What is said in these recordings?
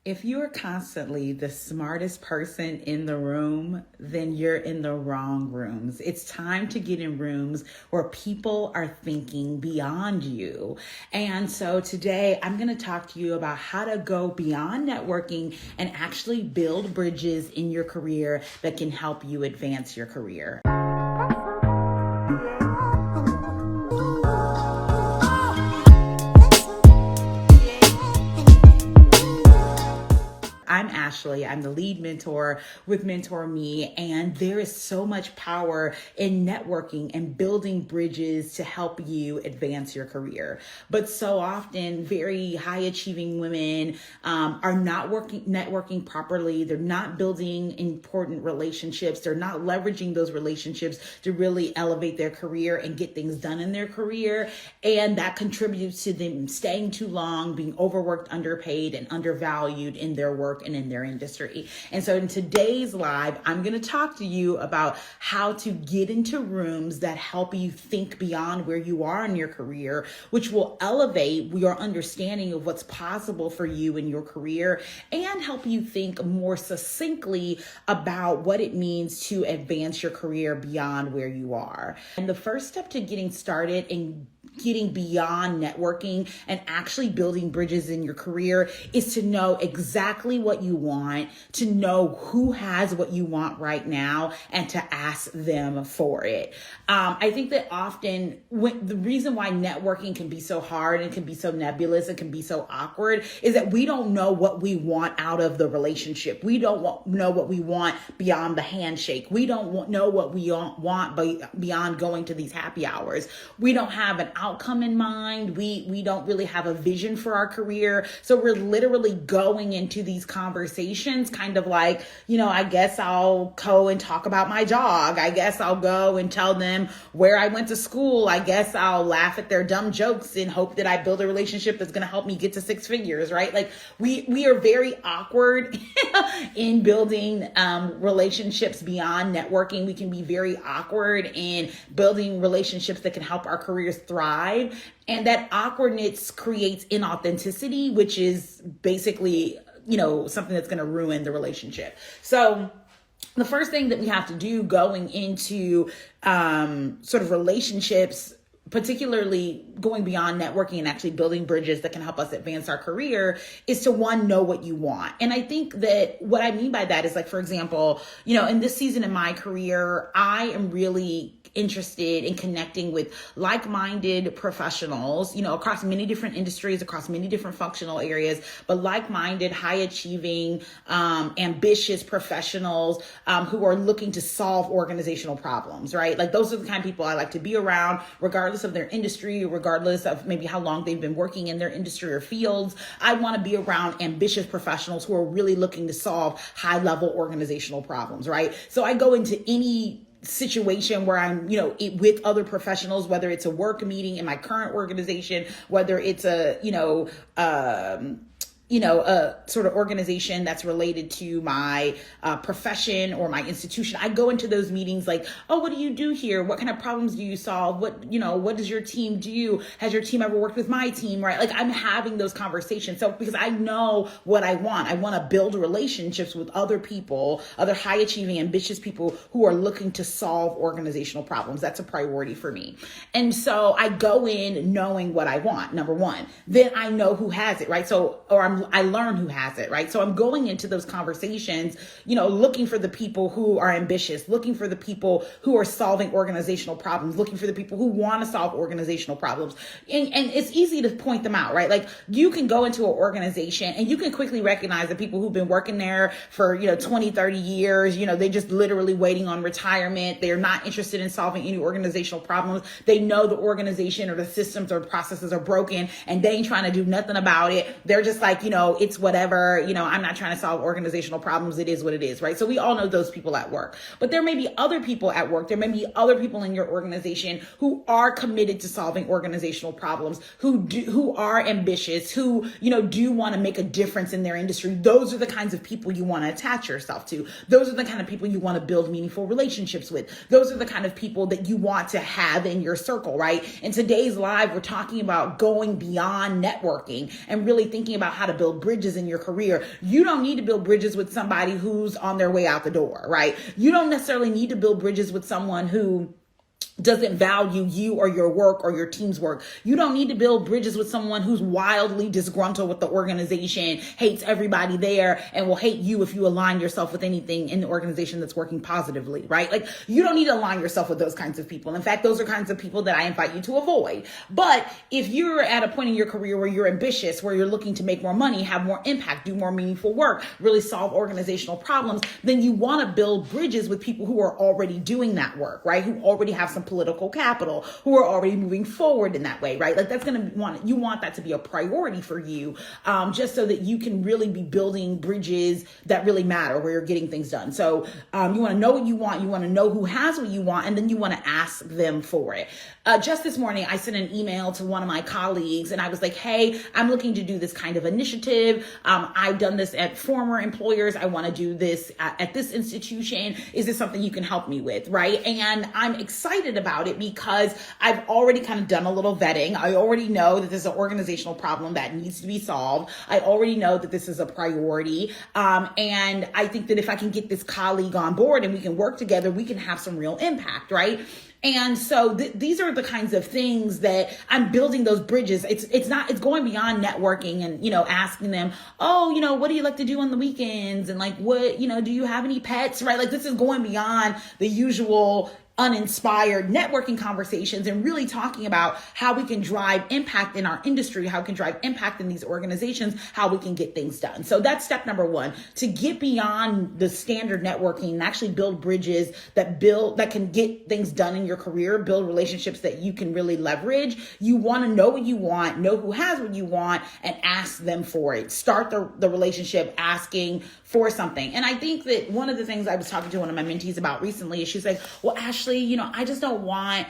If you are constantly the smartest person in the room, then you're in the wrong rooms. It's time to get in rooms where people are thinking beyond you. And so today I'm going to talk to you about how to go beyond networking and actually build bridges in your career that can help you advance your career. I'm Ashley. I'm the lead mentor with Mentor Me, and there is so much power in networking and building bridges to help you advance your career. But so often, very high achieving women are not networking properly. They're not building important relationships. They're not leveraging those relationships to really elevate their career and get things done in their career. And that contributes to them staying too long, being overworked, underpaid, and undervalued in their work and in their industry. And so in today's live, I'm going to talk to you about how to get into rooms that help you think beyond where you are in your career, which will elevate your understanding of what's possible for you in your career and help you think more succinctly about what it means to advance your career beyond where you are. And the first step to getting started and getting beyond networking and actually building bridges in your career is to know exactly what you want, to know who has what you want right now, and to ask them for it. I think that often the reason why networking can be so hard and can be so nebulous and can be so awkward is that we don't know what we want out of the relationship. We don't know what we want beyond the handshake. We don't know what we want beyond going to these happy hours. We don't have an outcome in mind. We don't really have a vision for our career. So we're literally going into these conversations kind of like, I guess I'll go and talk about my dog. I guess I'll go and tell them where I went to school. I guess I'll laugh at their dumb jokes and hope that I build a relationship that's going to help me get to six figures, right? Like we are very awkward in building relationships beyond networking. We can be very awkward in building relationships that can help our careers thrive. And that awkwardness creates inauthenticity, which is basically, something that's going to ruin the relationship. So the first thing that we have to do going into sort of relationships, particularly going beyond networking and actually building bridges that can help us advance our career, is to know what you want. And I think that what I mean by that is, like, for example, in this season in my career, I am really interested in connecting with like-minded professionals, across many different industries, across many different functional areas, but like-minded, high-achieving, ambitious professionals who are looking to solve organizational problems, right? Like, those are the kind of people I like to be around, regardless of their industry, regardless of maybe how long they've been working in their industry or fields. I want to be around ambitious professionals who are really looking to solve high-level organizational problems, right? So I go into any situation where I'm, with other professionals, whether it's a work meeting in my current organization, whether it's a sort of organization that's related to my profession or my institution. I go into those meetings like, oh, what do you do here? What kind of problems do you solve? What does your team do? Has your team ever worked with my team, right? Like, I'm having those conversations. So because I know what I want to build relationships with other people, other high achieving, ambitious people who are looking to solve organizational problems. That's a priority for me. And so I go in knowing what I want, number one. Then I know who has it, right? I learn who has it, right? So I'm going into those conversations, looking for the people who are ambitious, looking for the people who are solving organizational problems, looking for the people who want to solve organizational problems. And it's easy to point them out, right? Like, you can go into an organization and you can quickly recognize the people who've been working there for, 20, 30 years, they just literally waiting on retirement. They're not interested in solving any organizational problems. They know the organization or the systems or processes are broken and they ain't trying to do nothing about it. They're just like, it's whatever, I'm not trying to solve organizational problems. It is what it is, right? So we all know those people at work, but there may be other people at work. There may be other people in your organization who are committed to solving organizational problems, who are ambitious, who, do want to make a difference in their industry. Those are the kinds of people you want to attach yourself to. Those are the kind of people you want to build meaningful relationships with. Those are the kind of people that you want to have in your circle, right? In today's live, we're talking about going beyond networking and really thinking about how to build bridges in your career. You don't need to build bridges with somebody who's on their way out the door, right? You don't necessarily need to build bridges with someone who doesn't value you or your work or your team's work. You don't need to build bridges with someone who's wildly disgruntled with the organization, hates everybody there, and will hate you if you align yourself with anything in the organization that's working positively, right? Like, you don't need to align yourself with those kinds of people. In fact, those are kinds of people that I invite you to avoid. But if you're at a point in your career where you're ambitious, where you're looking to make more money, have more impact, do more meaningful work, really solve organizational problems, then you want to build bridges with people who are already doing that work, right? Who already have some political capital, who are already moving forward in that way, right? Like, that's going to you want that to be a priority for you, just so that you can really be building bridges that really matter, where you're getting things done. So you want to know what you want, you want to know who has what you want, and then you want to ask them for it. Just this morning, I sent an email to one of my colleagues and I was like, hey, I'm looking to do this kind of initiative. I've done this at former employers. I want to do this at this institution. Is this something you can help me with, right? And I'm excited about it because I've already kind of done a little vetting. I already know that this is an organizational problem that needs to be solved. I already know that this is a priority. And I think that if I can get this colleague on board and we can work together, we can have some real impact, right? And so these are the kinds of things that I'm building those bridges. It's going beyond networking and, asking them, oh, what do you like to do on the weekends? And like, what, do you have any pets, right? Like, this is going beyond the usual uninspired networking conversations and really talking about how we can drive impact in our industry, how we can drive impact in these organizations, how we can get things done. So that's step number one, to get beyond the standard networking and actually build bridges that can get things done in your career, build relationships that you can really leverage. You want to know what you want, know who has what you want, and ask them for it. Start the relationship asking for something. And I think that one of the things I was talking to one of my mentees about recently is she's like, well, Ashley, I just don't want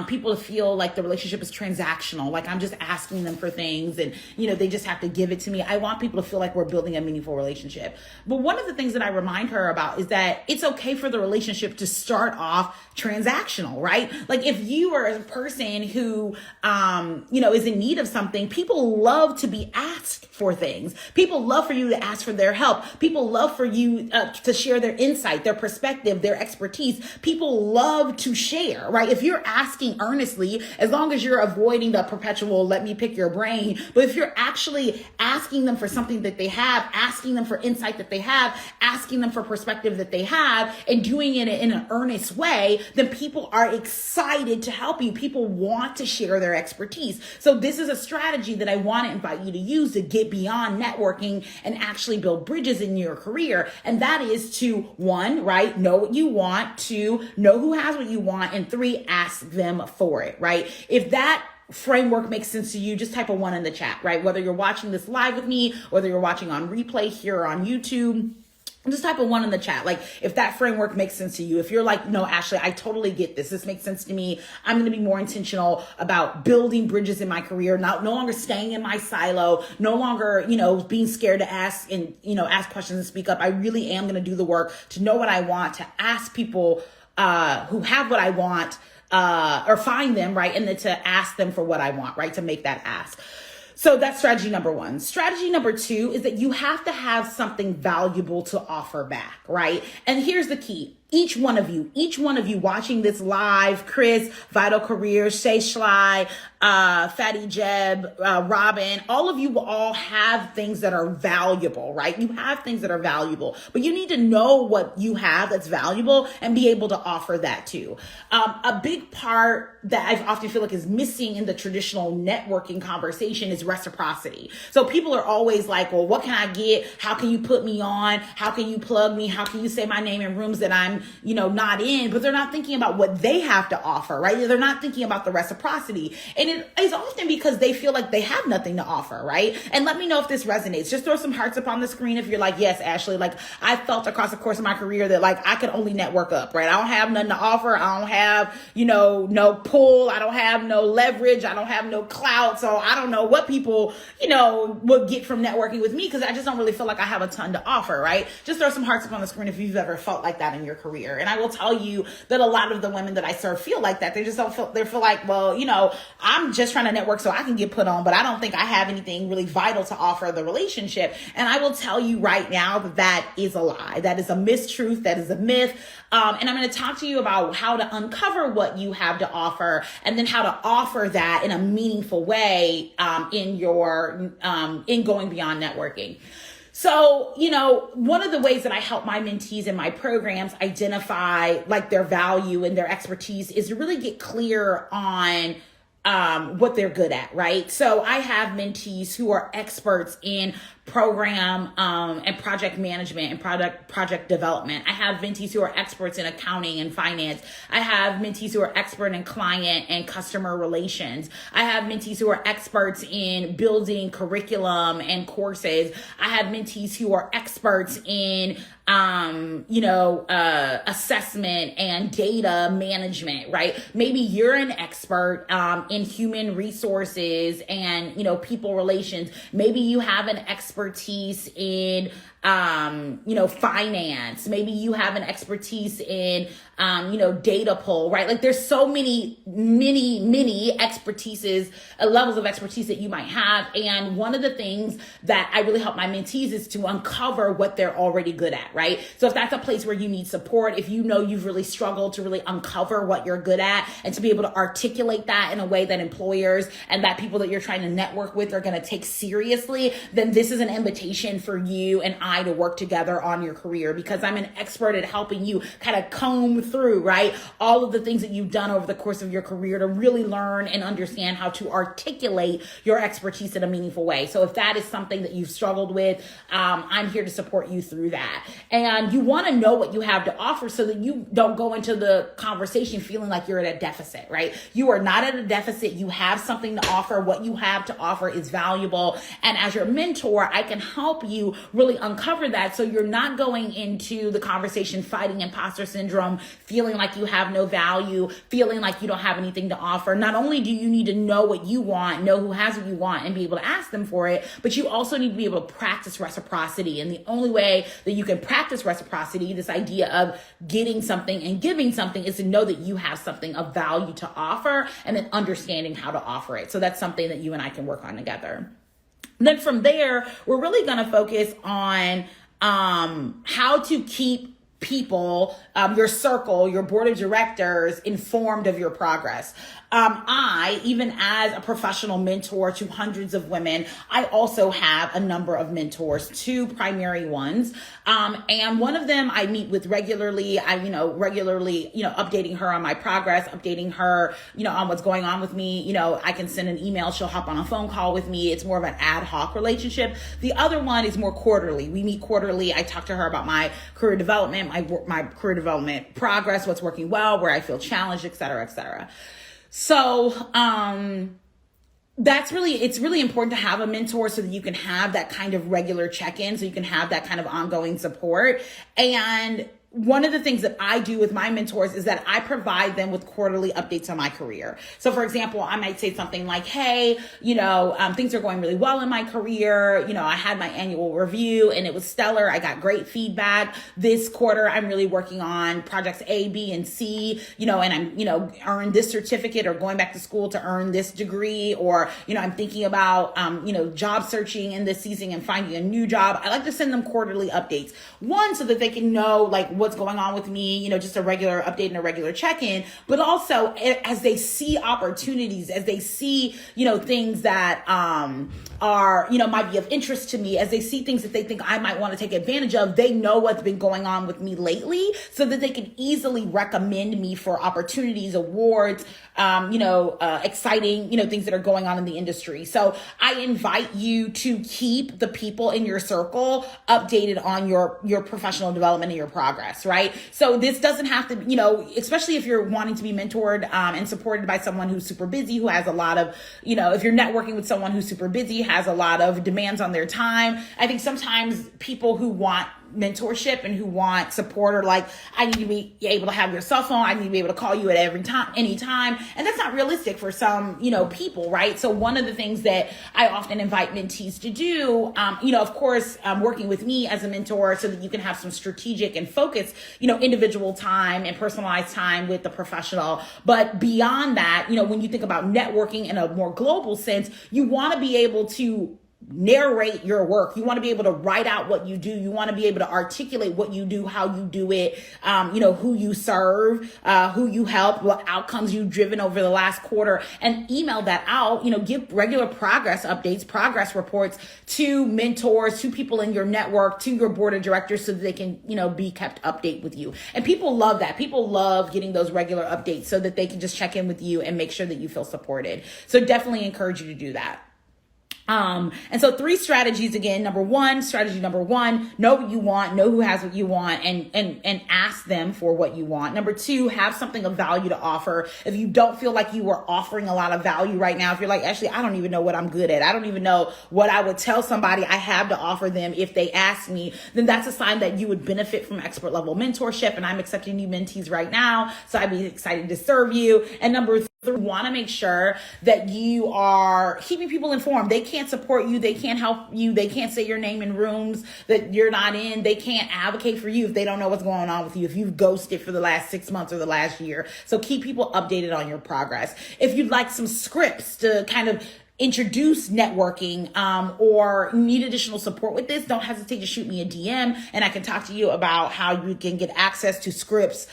people to feel like the relationship is transactional. Like, I'm just asking them for things and, they just have to give it to me. I want people to feel like we're building a meaningful relationship. But one of the things that I remind her about is that it's okay for the relationship to start off transactional, right? Like, if you are a person who, is in need of something, people love to be asked for things. People love for you to ask for their help. People love for you to share their insight, their perspective, their expertise. People love to share, right? If you're asking earnestly, as long as you're avoiding the perpetual, let me pick your brain. But if you're actually asking them for something that they have, asking them for insight that they have, asking them for perspective that they have, and doing it in an earnest way, then people are excited to help you. People want to share their expertise. So this is a strategy that I want to invite you to use to get beyond networking and actually build bridges in your career. And that is to, 1, right, know what you want, 2, know who has what you want, and 3, ask them for it, right? If that framework makes sense to you, just type a 1 in the chat, right? Whether you're watching this live with me, whether you're watching on replay here or on YouTube, just type a 1 in the chat. Like, if that framework makes sense to you, if you're like, no, Ashley, I totally get this. This makes sense to me. I'm going to be more intentional about building bridges in my career, no longer staying in my silo, no longer, being scared to ask and, ask questions and speak up. I really am going to do the work to know what I want, to ask people who have what I want, or find them, right? And then to ask them for what I want, right? To make that ask. So that's strategy number 1. Strategy number 2 is that you have to have something valuable to offer back, right? And here's the key. Each one of you watching this live, Chris, Vital Careers, Shay Schley, Fatty Jeb, Robin, all of you will all have things that are valuable, right? You have things that are valuable, but you need to know what you have that's valuable and be able to offer that too. A big part that I often feel like is missing in the traditional networking conversation is reciprocity. So people are always like, well, what can I get? How can you put me on? How can you plug me? How can you say my name in rooms that I'm not in? But they're not thinking about what they have to offer, right? They're not thinking about the reciprocity. And it is often because they feel like they have nothing to offer, right? And let me know if this resonates. Just throw some hearts up on the screen if you're like, yes, Ashley, like, I felt across the course of my career that like I could only network up, right? I don't have nothing to offer. I don't have, no pull. I don't have no leverage. I don't have no clout. So I don't know what people, would get from networking with me, because I just don't really feel like I have a ton to offer, right? Just throw some hearts up on the screen if you've ever felt like that in your career. career. And I will tell you that a lot of the women that I serve feel like that. They just don't feel, they feel like, well, I'm just trying to network so I can get put on, but I don't think I have anything really vital to offer the relationship. And I will tell you right now that that is a lie. That is a mistruth. That is a myth. And I'm going to talk to you about how to uncover what you have to offer, and then how to offer that in a meaningful way in going beyond networking. So, one of the ways that I help my mentees in my programs identify like their value and their expertise is to really get clear on what they're good at, right? So I have mentees who are experts in program and project management and project development. I have mentees who are experts in accounting and finance. I have mentees who are expert in client and customer relations. I have mentees who are experts in building curriculum and courses. I have mentees who are experts in assessment and data management, right? Maybe you're an expert in human resources and, people relations. Maybe you have an expertise in finance. Maybe you have an expertise in, data pull, right? Like there's so many expertises, levels of expertise that you might have. And one of the things that I really help my mentees is to uncover what they're already good at, right? So if that's a place where you need support, if you've really struggled to really uncover what you're good at and to be able to articulate that in a way that employers and that people that you're trying to network with are going to take seriously, then this is an invitation for you and I to work together on your career, because I'm an expert at helping you kind of comb through, right, all of the things that you've done over the course of your career to really learn and understand how to articulate your expertise in a meaningful way. So if that is something that you've struggled with, I'm here to support you through that. And you want to know what you have to offer so that you don't go into the conversation feeling like you're at a deficit, right? You are not at a deficit. You have something to offer. What you have to offer is valuable. And as your mentor, I can help you really uncover that, so you're not going into the conversation fighting imposter syndrome, feeling like you have no value, feeling like you don't have anything to offer. Not only do you need to know what you want, know who has what you want, and be able to ask them for it, but you also need to be able to practice reciprocity. And the only way that you can practice reciprocity, this idea of getting something and giving something, is to know that you have something of value to offer and then understanding how to offer it. So that's something that you and I can work on together. Then from there, we're really going to focus on how to keep people, your circle, your board of directors informed of your progress. I, even as a professional mentor to hundreds of women, I also have a number of mentors, two primary ones. And one of them I meet with regularly. Regularly, updating her on my progress, updating her, on what's going on with me. I can send an email. She'll hop on a phone call with me. It's more of an ad hoc relationship. The other one is more quarterly. We meet quarterly. I talk to her about my career development, my career development progress, what's working well, where I feel challenged, et cetera, et cetera. So, it's really important to have a mentor so that you can have that kind of regular check-in, so you can have that kind of ongoing support. And one of the things that I do with my mentors is that I provide them with quarterly updates on my career. So for example, I might say something like, hey, things are going really well in my career. I had my annual review and it was stellar. I got great feedback. This quarter, I'm really working on projects A, B, and C, and I'm, earned this certificate or going back to school to earn this degree, or, I'm thinking about, job searching in this season and finding a new job. I like to send them quarterly updates. One, so that they can know what's going on with me, just a regular update and a regular check-in, but also as they see opportunities, as they see, things that are, might be of interest to me, as they see things that they think I might want to take advantage of, they know what's been going on with me lately, so that they can easily recommend me for opportunities, awards, exciting, things that are going on in the industry. So I invite you to keep the people in your circle updated on your professional development and your progress, right? So this doesn't have to, especially if you're wanting to be mentored and supported by someone who's super busy, who has a lot of, if you're networking with someone who's super busy, has a lot of demands on their time. I think sometimes people who want mentorship and who want support are like, I need to be able to have your cell phone. I need to be able to call you at any time. And that's not realistic for some, people, right? So one of the things that I often invite mentees to do, of course, working with me as a mentor so that you can have some strategic and focused it's, individual time and personalized time with the professional. But beyond that, when you think about networking in a more global sense, you want to be able to narrate your work. You want to be able to write out what you do. You want to be able to articulate what you do, how you do it, who you serve, who you help, what outcomes you've driven over the last quarter, and email that out. Give regular progress updates, progress reports to mentors, to people in your network, to your board of directors, so that they can, be kept update with you. And people love that. People love getting those regular updates so that they can just check in with you and make sure that you feel supported. So definitely encourage you to do that. And so 3 strategies again. Strategy number one, know what you want, know who has what you want, and ask them for what you want. Number 2, have something of value to offer. If you don't feel like you are offering a lot of value right now, if you're like, Ashley, I don't even know what I'm good at, I don't even know what I would tell somebody I have to offer them if they ask me, then that's a sign that you would benefit from expert level mentorship. And I'm accepting new mentees right now, so I'd be excited to serve you. And number 3, want to make sure that you are keeping people informed. They can't support you. They can't help you. They can't say your name in rooms that you're not in. They can't advocate for you if they don't know what's going on with you, if you've ghosted for the last 6 months or the last year. So keep people updated on your progress. If you'd like some scripts to kind of introduce networking, or need additional support with this, don't hesitate to shoot me a DM and I can talk to you about how you can get access to scripts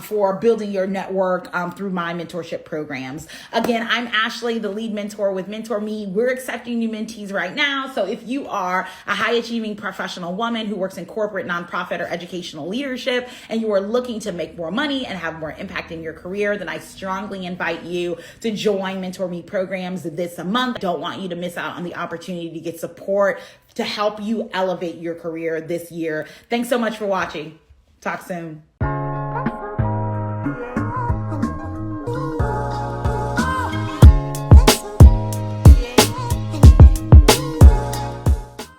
for building your network through my mentorship programs. Again, I'm Ashley, the lead mentor with Mentor Me. We're accepting new mentees right now. So if you are a high achieving professional woman who works in corporate, nonprofit, or educational leadership, and you are looking to make more money and have more impact in your career, then I strongly invite you to join Mentor Me programs this month. I don't want you to miss out on the opportunity to get support to help you elevate your career this year. Thanks so much for watching. Talk soon.